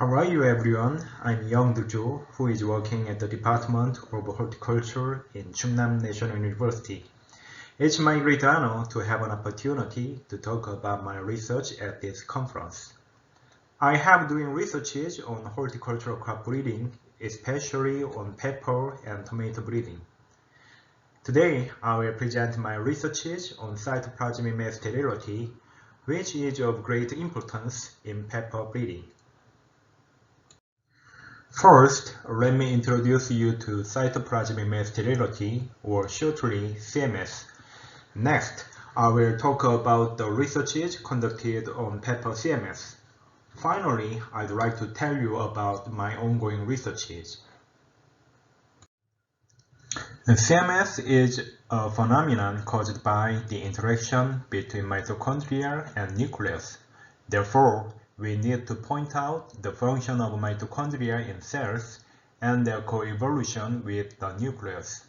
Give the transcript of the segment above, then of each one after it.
How are you everyone? I'm Yeong, who is working at the Department of Horticulture in Chungnam National University. It's my great honor to have an opportunity to talk about my research at this conference. I have doing researches on horticultural crop breeding, especially on pepper and tomato breeding. Today, I will present my researches on cytoplasmic mass sterility, which is of great importance in pepper breeding. First, let me introduce you to cytoplasmic mass sterility, or shortly CMS. Next, I will talk about the researches conducted on pepper CMS. Finally, I'd like to tell you about my ongoing researches. The CMS is a phenomenon caused by the interaction between mitochondria and nucleus. Therefore, we need to point out the function of mitochondria in cells and their coevolution with the nucleus.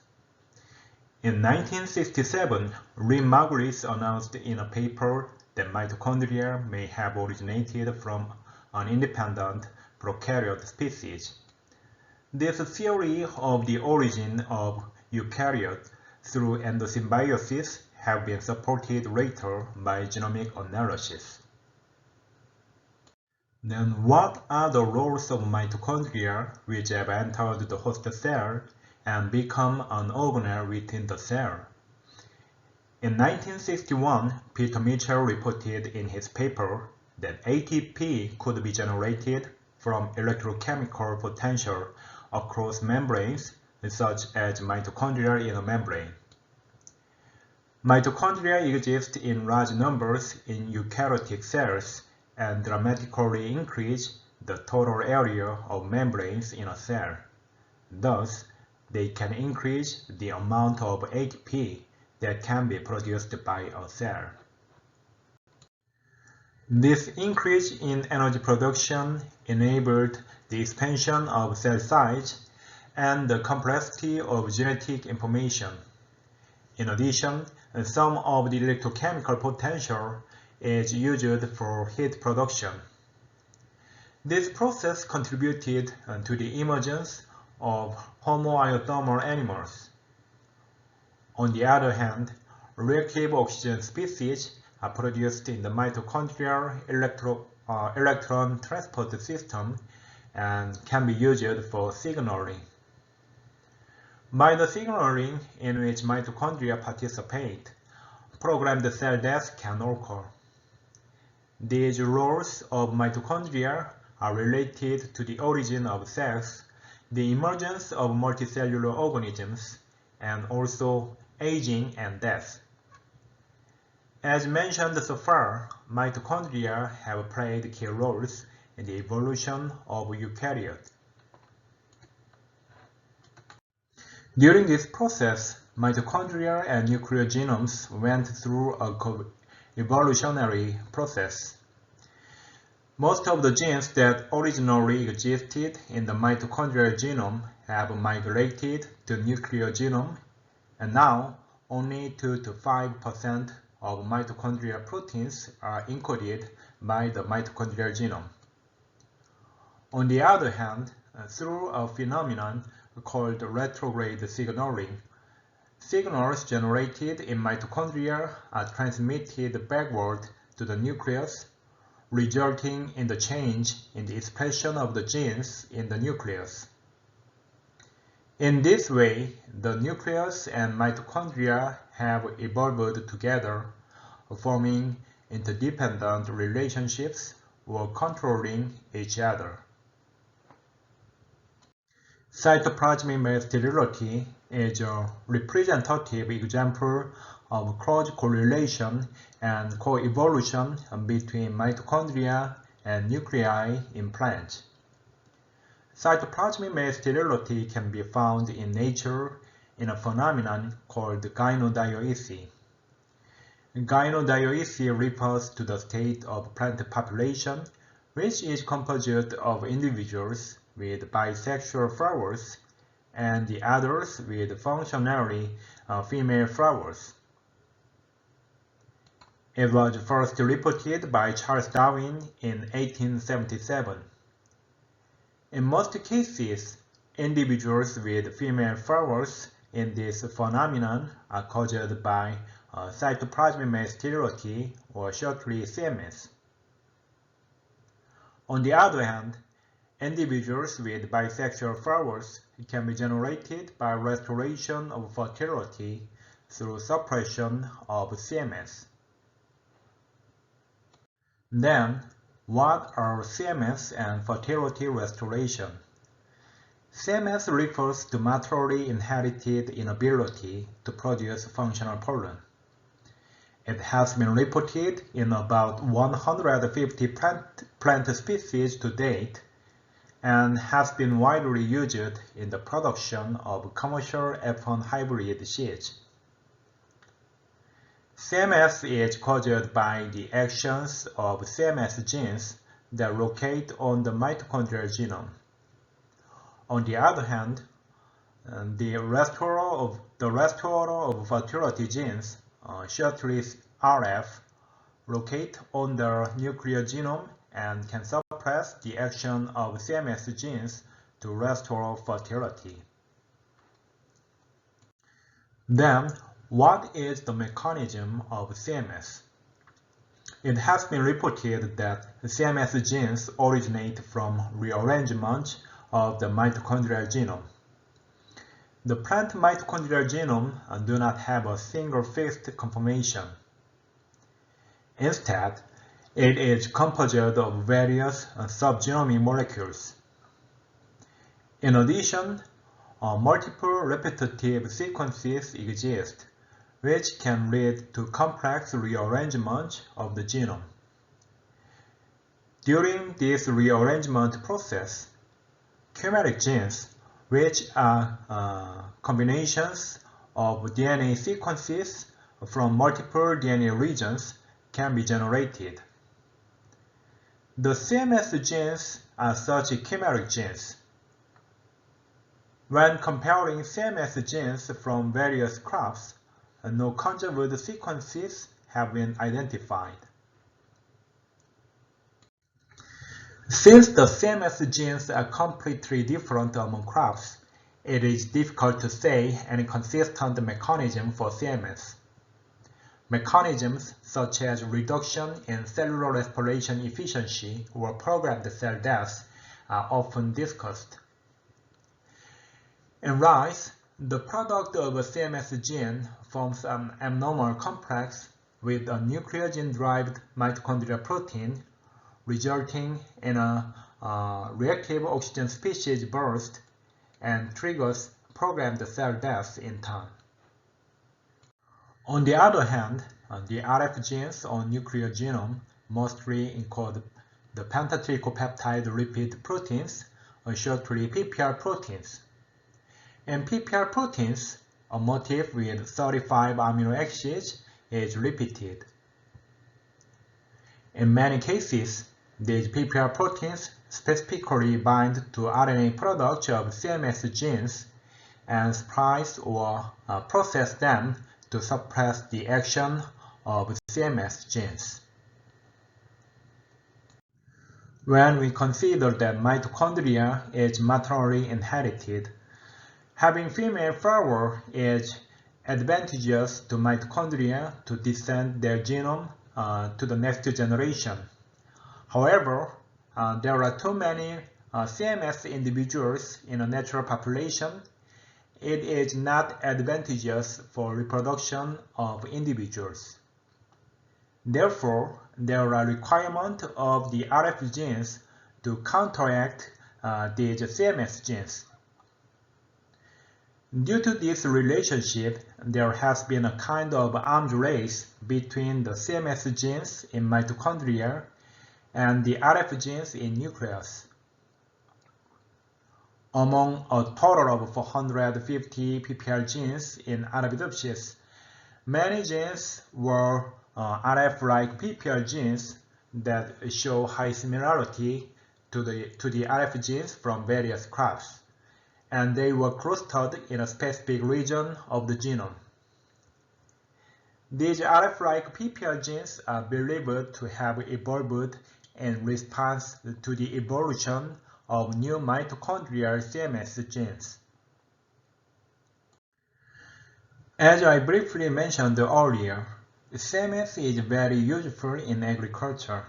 In 1967, Reed-Margulis announced in a paper that mitochondria may have originated from an independent prokaryote species. This theory of the origin of eukaryotes through endosymbiosis have been supported later by genomic analysis. Then what are the roles of mitochondria which have entered the host cell and become an organelle within the cell? In 1961, Peter Mitchell reported in his paper that ATP could be generated from electrochemical potential across membranes such as mitochondria in a membrane. Mitochondria exist in large numbers in eukaryotic cells and dramatically increase the total area of membranes in a cell. Thus, they can increase the amount of ATP that can be produced by a cell. This increase in energy production enabled the expansion of cell size and the complexity of genetic information. In addition, some of the electrochemical potential is used for heat production. This process contributed to the emergence of homoiothermal animals. On the other hand, reactive oxygen species are produced in the mitochondrial electron transport system and can be used for signaling. By the signaling in which mitochondria participate, programmed cell death can occur. These roles of mitochondria are related to the origin of cells, the emergence of multicellular organisms, and also aging and death. As mentioned so far, mitochondria have played key roles in the evolution of eukaryotes. During this process, mitochondria and nuclear genomes went through a evolutionary process. Most of the genes that originally existed in the mitochondrial genome have migrated to nuclear genome, and now only 2 to 5% of mitochondrial proteins are encoded by the mitochondrial genome. On the other hand, through a phenomenon called retrograde signaling, signals generated in mitochondria are transmitted backward to the nucleus, resulting in the change in the expression of the genes in the nucleus. In this way, the nucleus and mitochondria have evolved together, forming interdependent relationships or controlling each other. Cytoplasmic mass sterility is a representative example of close correlation and coevolution between mitochondria and nuclei in plants. Cytoplasmic mass sterility can be found in nature in a phenomenon called gynodioecy. Gynodioecy refers to the state of plant population, which is composed of individuals with bisexual flowers and the others with functionally female flowers. It was first reported by Charles Darwin in 1877. In most cases, individuals with female flowers in this phenomenon are caused by cytoplasmic sterility, or shortly CMS. On the other hand, individuals with bisexual flowers can be generated by restoration of fertility through suppression of CMS. Then, what are CMS and fertility restoration? CMS refers to maturely inherited inability to produce functional pollen. It has been reported in about 150 plant species to date and has been widely used in the production of commercial F1 hybrid seeds. CMS is caused by the actions of CMS genes that locate on the mitochondrial genome. On the other hand, the restorer of fertility genes, shortly RF, locate on the nuclear genome and can suppress the action of CMS genes to restore fertility. Then, what is the mechanism of CMS? It has been reported that CMS genes originate from rearrangement of the mitochondrial genome. The plant mitochondrial genome do not have a single fixed conformation. Instead, it is composed of various subgenomic molecules. In addition, multiple repetitive sequences exist, which can lead to complex rearrangement of the genome. During this rearrangement process, chimeric genes, which are combinations of DNA sequences from multiple DNA regions, can be generated. The CMS genes are such chimeric genes. When comparing CMS genes from various crops, no conserved sequences have been identified. Since the CMS genes are completely different among crops, it is difficult to say any consistent mechanism for CMS. Mechanisms such as reduction in cellular respiration efficiency or programmed cell death are often discussed. In rice, the product of a CMS gene forms an abnormal complex with a nucleogen-derived mitochondrial protein, resulting in a reactive oxygen species burst and triggers programmed cell death in time. On the other hand, the RF genes on nuclear genome mostly encode the pentatricopeptide lipid proteins, or shortly PPR proteins. In PPR proteins, a motif with 35 amino acids is repeated. In many cases, these PPR proteins specifically bind to RNA products of CMS genes and splice or process them to suppress the action of CMS genes. When we consider that mitochondria is maternally inherited, having female flower is advantageous to mitochondria to descend their genome to the next generation. However, there are too many CMS individuals in a natural population. It is not advantageous for reproduction of individuals. Therefore, there are requirements of the RF genes to counteract these CMS genes. Due to this relationship, there has been a kind of arms race between the CMS genes in mitochondria and the RF genes in nucleus. Among a total of 450 PPR genes in Arabidopsis, many genes were RF-like PPR genes that show high similarity to the RF genes from various crops, and they were clustered in a specific region of the genome. These RF-like PPR genes are believed to have evolved in response to the evolution of new mitochondrial CMS genes. As I briefly mentioned earlier, CMS is very useful in agriculture.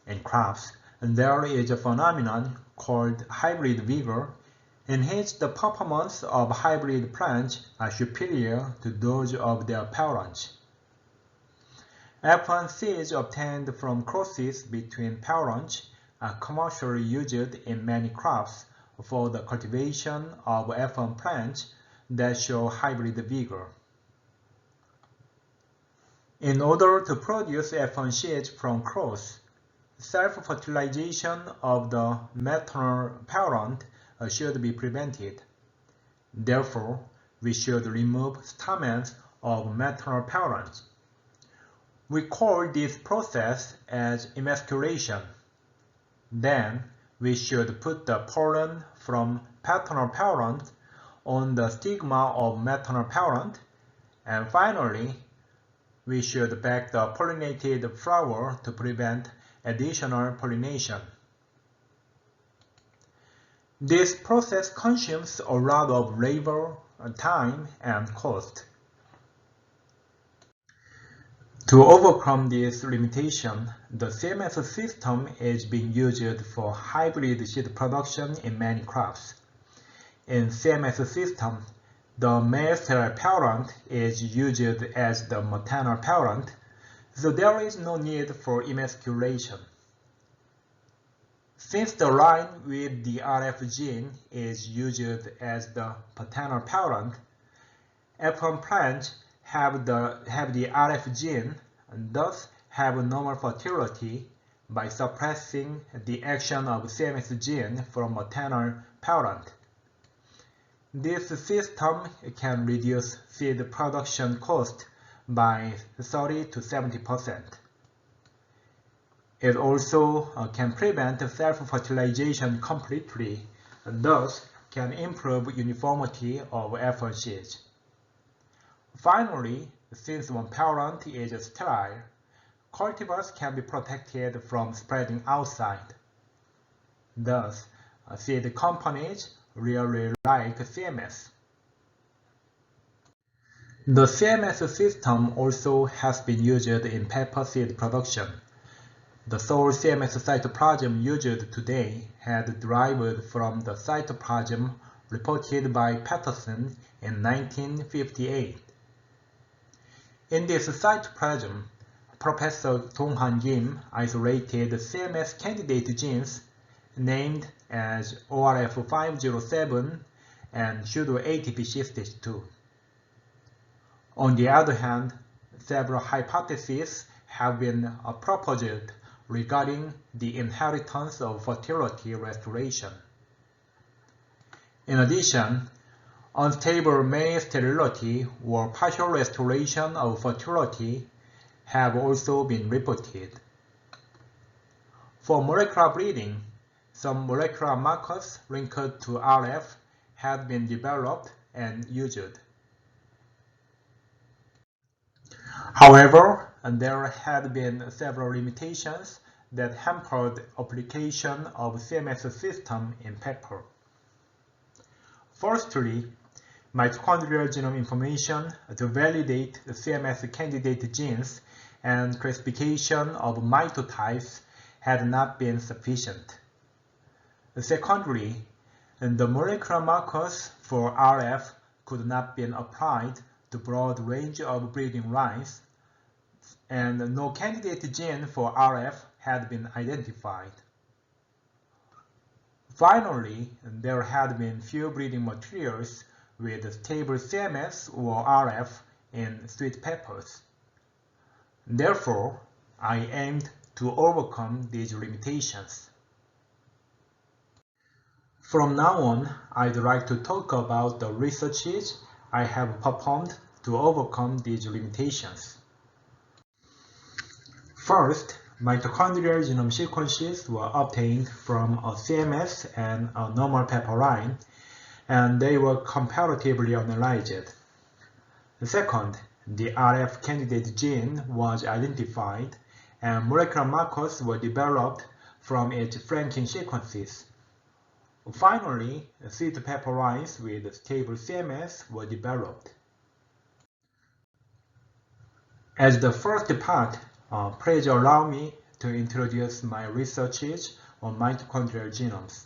In crops, there is a phenomenon called hybrid vigor, in which the performance of hybrid plants are superior to those of their parents. F1 seeds obtained from crosses between parents are commercially used in many crops for the cultivation of F1 plants that show hybrid vigor. In order to produce F1 seeds from cross, self-fertilization of the maternal parent should be prevented. Therefore, we should remove stamens of maternal parents. We call this process as emasculation. Then, we should put the pollen from paternal parent on the stigma of maternal parent, and finally, we should bag the pollinated flower to prevent additional pollination. This process consumes a lot of labor, time, and cost. To overcome this limitation, the CMS system is being used for hybrid seed production in many crops. In CMS system, the male sterile parent is used as the maternal parent, so there is no need for emasculation. Since the line with the RF gene is used as the paternal parent, F1 plants have the RF gene and thus have normal fertility by suppressing the action of CMS gene from maternal parent. This system can reduce seed production cost by 30 to 70%. It also can prevent self-fertilization completely and thus can improve uniformity of F1 seeds. Finally, since one parent is sterile, cultivars can be protected from spreading outside. Thus, seed companies really like CMS. The CMS system also has been used in pepper seed production. The sole CMS cytoplasm used today had derived from the cytoplasm reported by Patterson in 1958. In this cytoplasm, Professor Dong-Han Kim isolated CMS candidate genes named as ORF507 and pseudo-ATP62. On the other hand, several hypotheses have been proposed regarding the inheritance of fertility restoration. In addition, unstable male sterility or partial restoration of fertility have also been reported. For molecular breeding, some molecular markers linked to RF have been developed and used. However, there had been several limitations that hampered application of CMS system in pepper. Firstly, mitochondrial genome information to validate the CMS candidate genes and classification of mitotypes had not been sufficient. Secondly, the molecular markers for RF could not be applied to broad range of breeding lines, and no candidate gene for RF had been identified. Finally, there had been few breeding materials with stable CMS or RF in sweet peppers. Therefore, I aimed to overcome these limitations. From now on, I'd like to talk about the researches I have performed to overcome these limitations. First, mitochondrial genome sequences were obtained from a CMS and a normal pepper line, and they were comparatively analyzed. Second, the RF candidate gene was identified, and molecular markers were developed from its flanking sequences. Finally, seed peptides with stable CMS were developed. As the first part, please allow me to introduce my researches on mitochondrial genomes.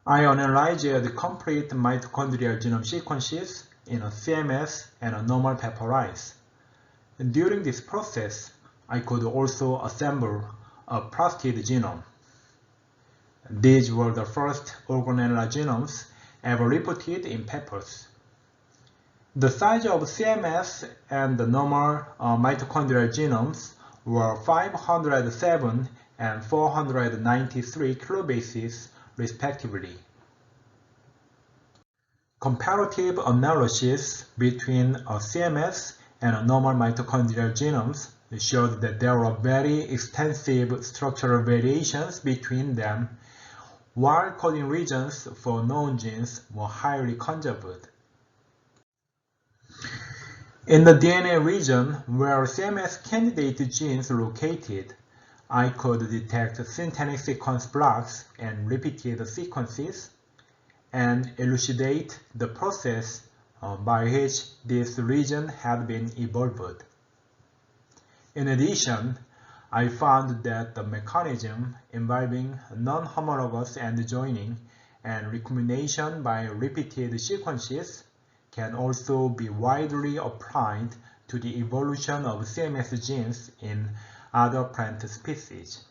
I analyzed the complete mitochondrial genome sequences in a CMS and a normal peptides. During this process, I could also assemble a plastid genome. These were the first organelle genomes ever reported in papers. The size of CMS and the normal mitochondrial genomes were 507 and 493 kilobases respectively. Comparative analysis between a CMS and a normal mitochondrial genomes showed that there were very extensive structural variations between them, while coding regions for known genes were highly conserved. In the DNA region where CMS candidate genes are located, I could detect syntenic sequence blocks and repeated sequences, and elucidate the process by which this region had been evolved. In addition, I found that the mechanism involving non-homologous end joining and recombination by repeated sequences can also be widely applied to the evolution of CMS genes in other plant species.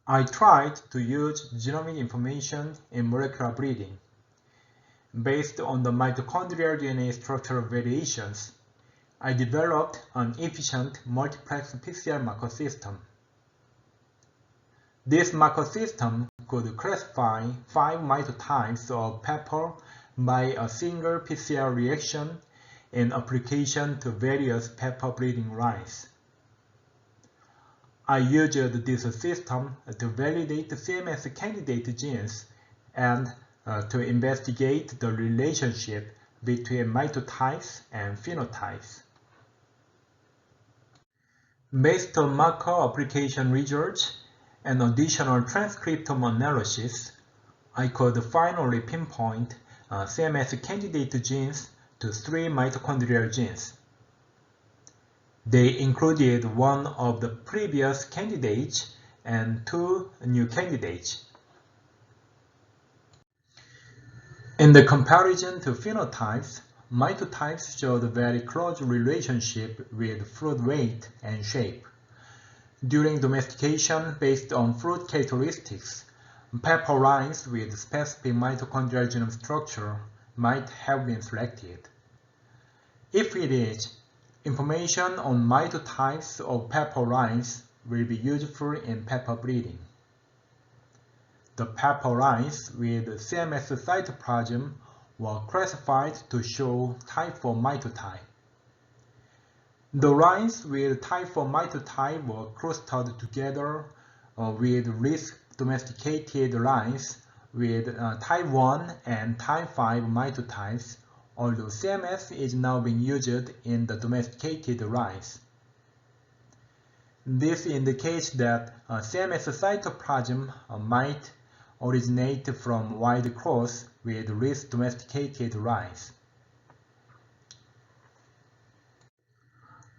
I tried to use genomic information in molecular breeding. Based on the mitochondrial DNA structural variations, I developed an efficient multiplex PCR marker system. This marker system could classify 5 mitotypes of pepper by a single PCR reaction in application to various pepper breeding lines. I used this system to validate CMS candidate genes and to investigate the relationship between mitotypes and phenotypes. Based on marker application results and additional transcriptome analysis, I could finally pinpoint CMS candidate genes to 3 mitochondrial genes. They included one of the previous candidates and 2 new candidates. In the comparison to phenotypes, mitotypes showed a very close relationship with fruit weight and shape. During domestication based on fruit characteristics, pepper lines with specific mitochondrial genome structure might have been selected. If it is, information on mitotypes of pepper lines will be useful in pepper breeding. The pepper lines with CMS cytoplasm were classified to show type 4 mitotype. The lines with type 4 mitotype were clustered together with risk domesticated lines with type 1 and type 5 mitotypes, although CMS is now being used in the domesticated lines. This indicates that CMS cytoplasm might originate from wild cross with risk domesticated lines.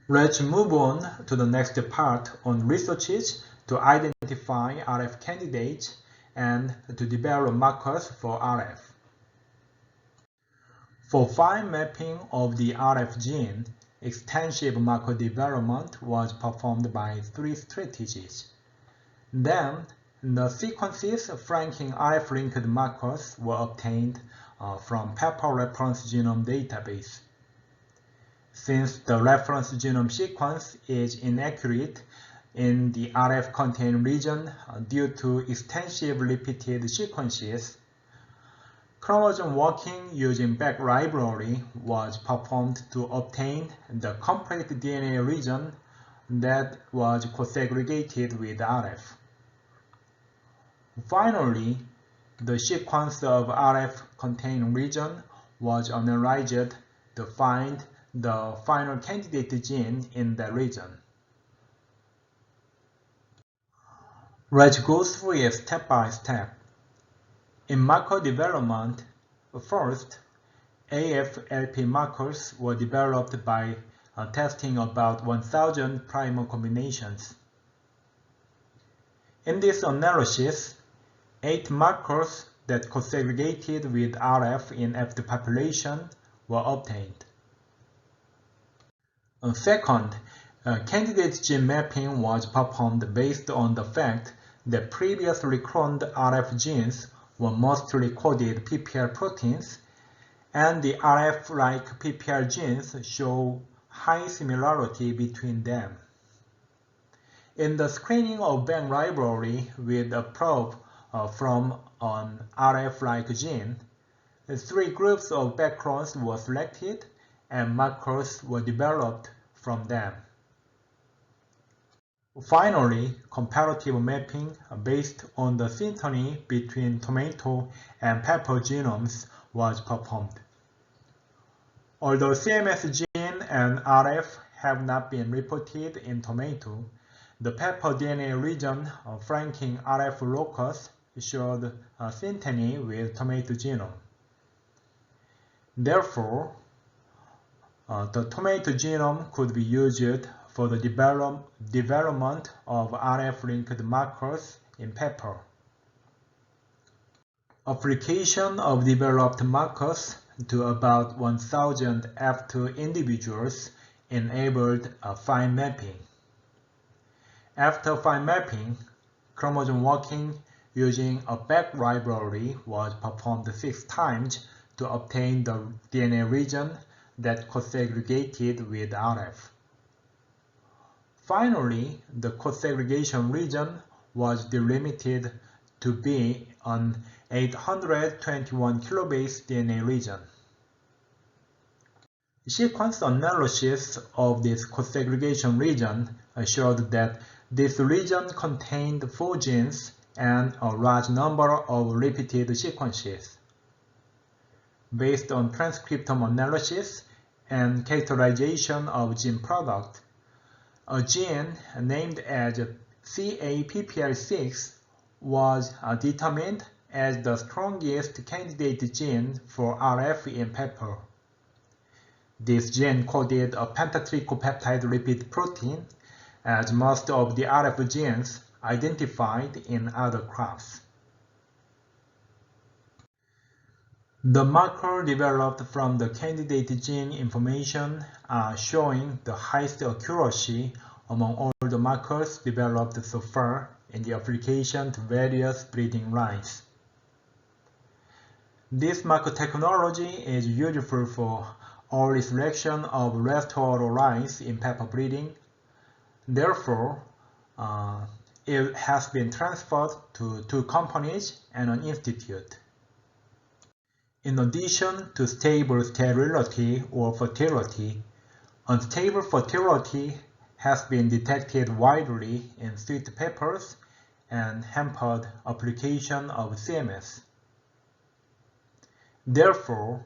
Let's move on to the next part on researches to identify RF candidates and to develop markers for RF. For fine mapping of the RF gene, extensive marker development was performed by 3 strategies. Then, the sequences flanking RF-linked markers were obtained from pepper reference genome database. Since the reference genome sequence is inaccurate in the RF contained region due to extensive repeated sequences, chromosome walking using back library was performed to obtain the complete DNA region that was co-segregated with RF. Finally, the sequence of RF contained region was analyzed to find the final candidate gene in that region. Let's go through it step by step. In marker development, first, AFLP markers were developed by testing about 1,000 primer combinations. In this analysis, 8 markers that co-segregated with RF in F population were obtained. Second, candidate gene mapping was performed based on the fact that previously cloned RF genes were mostly coded PPR proteins, and the RF-like PPR genes show high similarity between them. In the screening of bank library with a probe from an RF-like gene, 3 groups of back clones were selected and markers were developed from them. Finally, comparative mapping based on the synchrony between tomato and pepper genomes was performed. Although CMS gene and RF have not been reported in tomato, the pepper DNA region flanking RF locus showed synchrony with tomato genome. Therefore, the tomato genome could be used for the development of RF-linked markers in pepper. Application of developed markers to about 1,000 F2 individuals enabled fine mapping. After fine mapping, chromosome walking using a back library was performed 6 times to obtain the DNA region that co-segregated with RF. Finally, the co-segregation region was delimited to be an 821 kilobase DNA region. Sequence analysis of this co-segregation region showed that this region contained 4 genes and a large number of repeated sequences. Based on transcriptome analysis and characterization of gene product, a gene named as CAPPR6 was determined as the strongest candidate gene for RF in pepper. This gene coded a pentatricopeptide repeat protein, as most of the RF genes identified in other crops. The marker developed from the candidate gene information are showing the highest accuracy among all the markers developed so far in the application to various breeding lines. This marker technology is useful for early selection of restored lines in pepper breeding. Therefore, it has been transferred to 2 companies and an institute. In addition to stable sterility or fertility, unstable fertility has been detected widely in sweet peppers and hampered application of CMS. Therefore,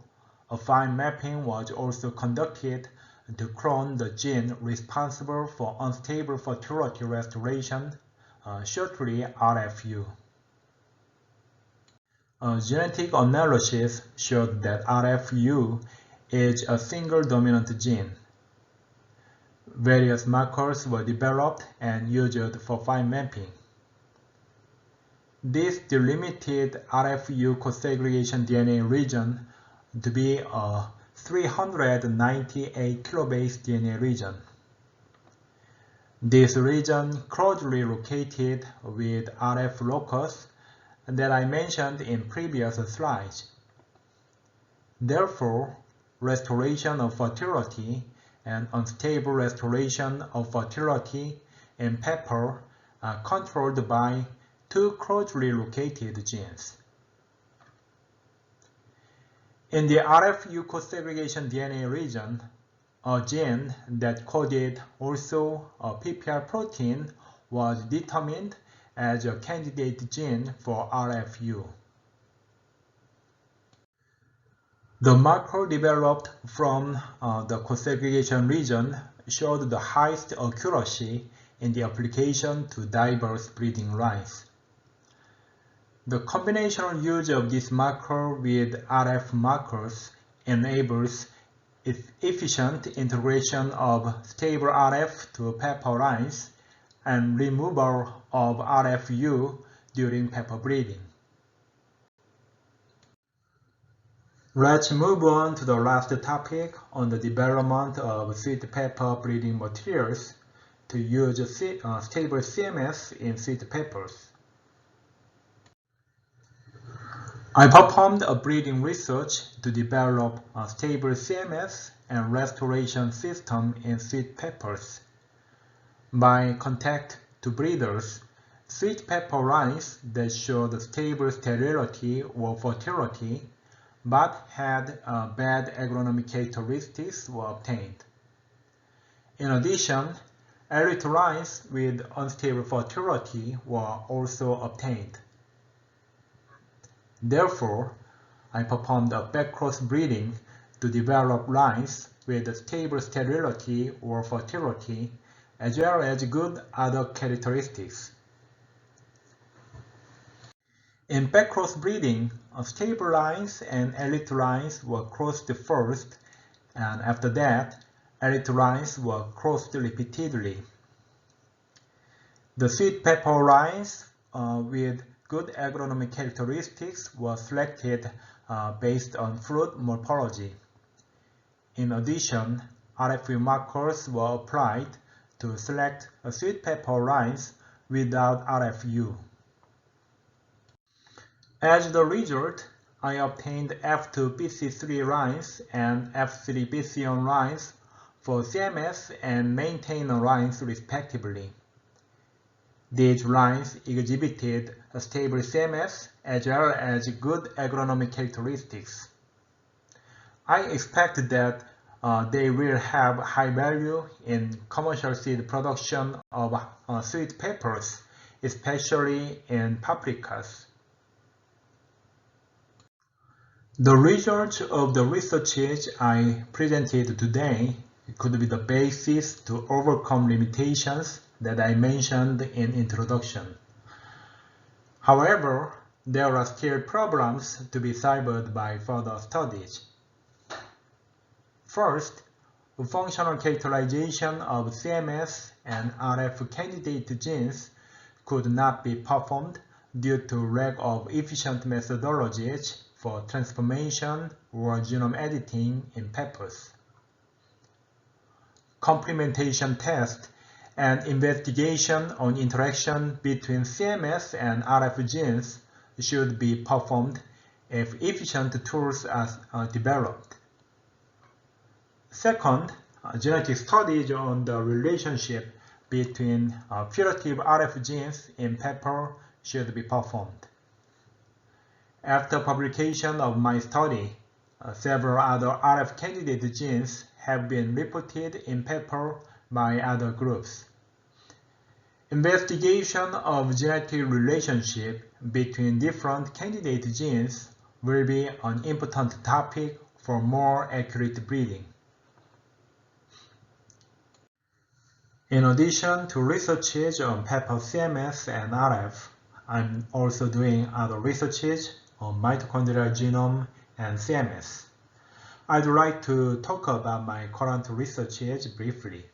a fine mapping was also conducted to clone the gene responsible for unstable fertility restoration, shortly RFU. Genetic analysis showed that RFU is a single dominant gene. Various markers were developed and used for fine mapping. This delimited RFU co-segregation DNA region to be a 398 kilobase DNA region. This region closely located with RF locus that I mentioned in previous slides. Therefore, restoration of fertility and unstable restoration of fertility in pepper are controlled by 2 closely located genes. In the RFU co-segregation DNA region, a gene that coded also a PPR protein was determined as a candidate gene for RFU. The marker developed from the co-segregation region showed the highest accuracy in the application to diverse breeding lines. The combinational use of this marker with RF markers enables efficient integration of stable RF to pepper lines and removal of RFU during pepper breeding. Let's move on to the last topic on the development of sweet pepper breeding materials to use stable CMS in sweet peppers. I performed a breeding research to develop a stable CMS and restoration system in sweet peppers. By contact to breeders, sweet pepper lines that showed stable sterility or fertility but had bad agronomic characteristics were obtained. In addition, elite lines with unstable fertility were also obtained. Therefore, I performed a backcross breeding to develop lines with stable sterility or fertility as well as good other characteristics. In backcross breeding, stable lines and elite lines were crossed first, and after that, elite lines were crossed repeatedly. The sweet pepper lines with good agronomic characteristics were selected based on fruit morphology. In addition, RFU markers were applied to select sweet pepper lines without RFU. As the result, I obtained F2BC3 lines and F3BC1 lines for CMS and maintainer lines respectively. These lines exhibited a stable CMS as well as good agronomic characteristics. I expect that they will have high value in commercial seed production of sweet peppers, especially in paprikas. The results of the researches I presented today could be the basis to overcome limitations that I mentioned in introduction. However, there are still problems to be solved by further studies. First, functional characterization of CMS and RF candidate genes could not be performed due to lack of efficient methodologies for transformation or genome editing in peppers. Complementation test and investigation on interaction between CMS and RF genes should be performed if efficient tools are developed. Second, genetic studies on the relationship between putative RF genes in pepper should be performed. After publication of my study, several other RF candidate genes have been reported in pepper by other groups. Investigation of genetic relationship between different candidate genes will be an important topic for more accurate breeding. In addition to researches on pepper CMS and RF, I'm also doing other researches on mitochondrial genome and CMS. I'd like to talk about my current researches briefly.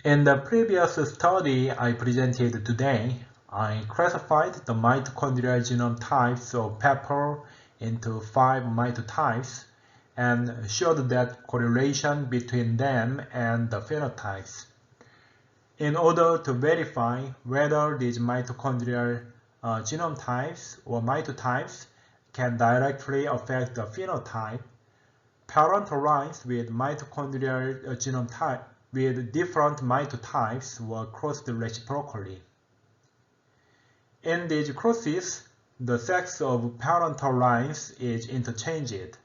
In the previous study I presented today, I classified the mitochondrial genome types of pepper into 5 mitotypes and showed that correlation between them and the phenotypes. In order to verify whether these mitochondrial genome types or mitotypes can directly affect the phenotype, parental lines with mitochondrial genome type with different mitotypes were crossed reciprocally. In these crosses, the sex of parental lines is interchanged.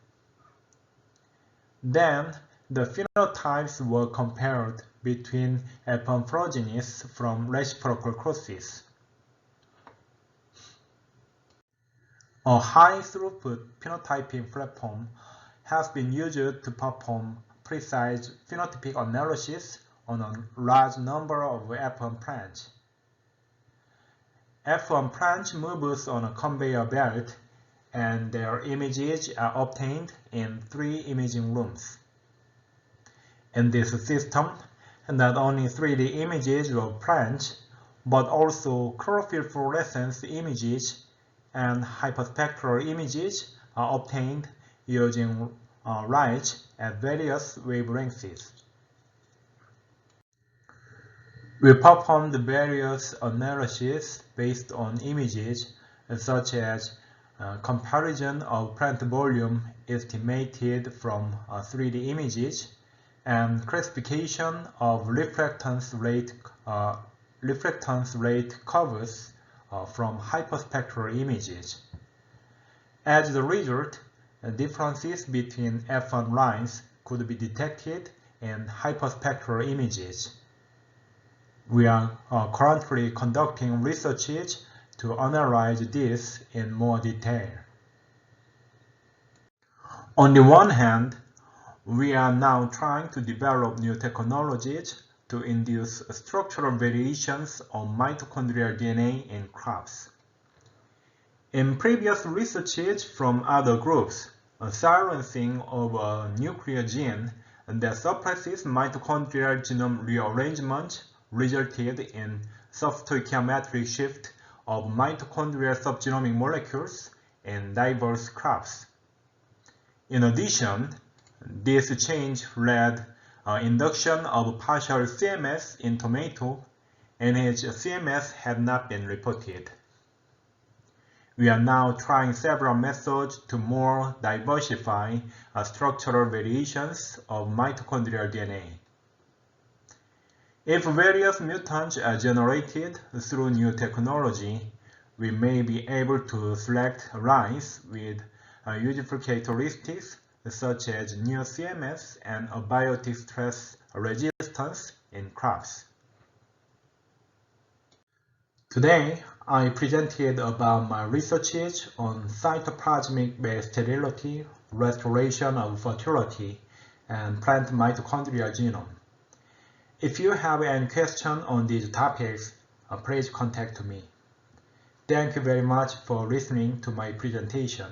Then, the phenotypes were compared between F1 progenies from reciprocal crosses. A high-throughput phenotyping platform has been used to perform precise phenotypic analysis on a large number of F1 branches. F1 branch moves on a conveyor belt, and their images are obtained in 3 imaging rooms. In this system, not only 3D images of plants, but also chlorophyll fluorescence images and hyperspectral images are obtained using light at various wavelengths. We performed various analyses based on images such as comparison of plant volume estimated from 3D images and classification of reflectance rate curves from hyperspectral images. As a result, differences between F1 lines could be detected in hyperspectral images. We are currently conducting researches to analyze this in more detail. On the one hand, we are now trying to develop new technologies to induce structural variations on mitochondrial DNA in crops. In previous researches from other groups, a silencing of a nuclear gene that suppresses mitochondrial genome rearrangement resulted in substoichiometric shift of mitochondrial subgenomic molecules in diverse crops. In addition, this change led induction of partial CMS in tomato, in which CMS had not been reported. We are now trying several methods to more diversify structural variations of mitochondrial DNA. If various mutants are generated through new technology, we may be able to select lines with useful characteristics such as new CMS and abiotic stress resistance in crops. Today, I presented about my researches on cytoplasmic-based sterility, restoration of fertility, and plant mitochondrial genome. If you have any questions on these topics, please contact me. Thank you very much for listening to my presentation.